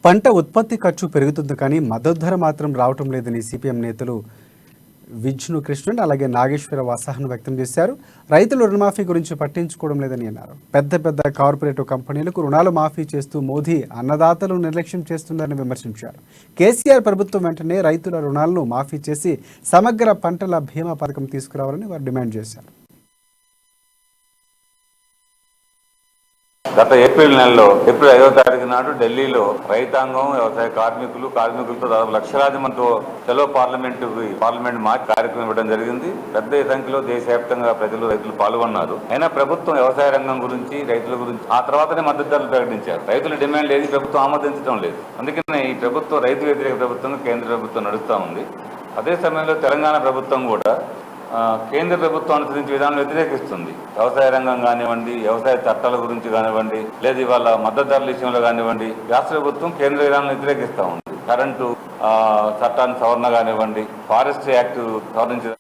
పంట ఉత్పత్తి ఖర్చు పెరుగుతుంది కానీ మద్దతు ధర మాత్రం రావటం లేదని సిపిఎం నేతలు విష్ణు కృష్ణన్ అలాగే నాగేశ్వరరావు అసహనం వ్యక్తం చేశారు. రైతులు రుణమాఫీ గురించి పట్టించుకోవడం లేదని అన్నారు. పెద్ద పెద్ద కార్పొరేట్ కంపెనీలకు రుణాలు మాఫీ చేస్తూ మోదీ అన్నదాతలు నిర్లక్ష్యం చేస్తున్నారని విమర్శించారు. కేసీఆర్ ప్రభుత్వం వెంటనే రైతుల రుణాలను మాఫీ చేసి సమగ్ర పంటల బీమా పథకం తీసుకురావాలని వారు డిమాండ్ చేశారు. గత ఏప్రిల్ 5వ తారీఖు నాడు ఢిల్లీలో రైతాంగం, వ్యవసాయ కార్మికులతో దాదాపు లక్షలాది మందితో చలో పార్లమెంట్ మార్చ్ కార్యక్రమం ఇవ్వడం జరిగింది. పెద్ద సంఖ్యలో దేశవ్యాప్తంగా రైతులు పాల్గొన్నారు. అయినా ప్రభుత్వం వ్యవసాయ రంగం గురించి, రైతుల గురించి ఆ తర్వాతనే మద్దతు ధరలు ప్రకటించారు. రైతుల డిమాండ్ ఏది ప్రభుత్వం ఆమోదించడం లేదు. అందుకనే ఈ ప్రభుత్వం రైతు వ్యతిరేక ప్రభుత్వంగా కేంద్ర ప్రభుత్వం నడుస్తూ ఉంది. అదే సమయంలో తెలంగాణ ప్రభుత్వం కూడా కేంద్ర ప్రభుత్వం అనుసరించే విధానం వ్యతిరేకిస్తుంది. వ్యవసాయ రంగం కానివ్వండి, వ్యవసాయ చట్టాల గురించి కానివ్వండి, లేదా ఇవాళ మద్దతు ధరల విషయంలో కానివ్వండి, రాష్ట్ర ప్రభుత్వం కేంద్ర విధానం వ్యతిరేకిస్తూ ఉంది. కరెంటు చట్టాన్ని సవరణ కానివ్వండి, ఫారెస్ట్ యాక్ట్ సవరించడం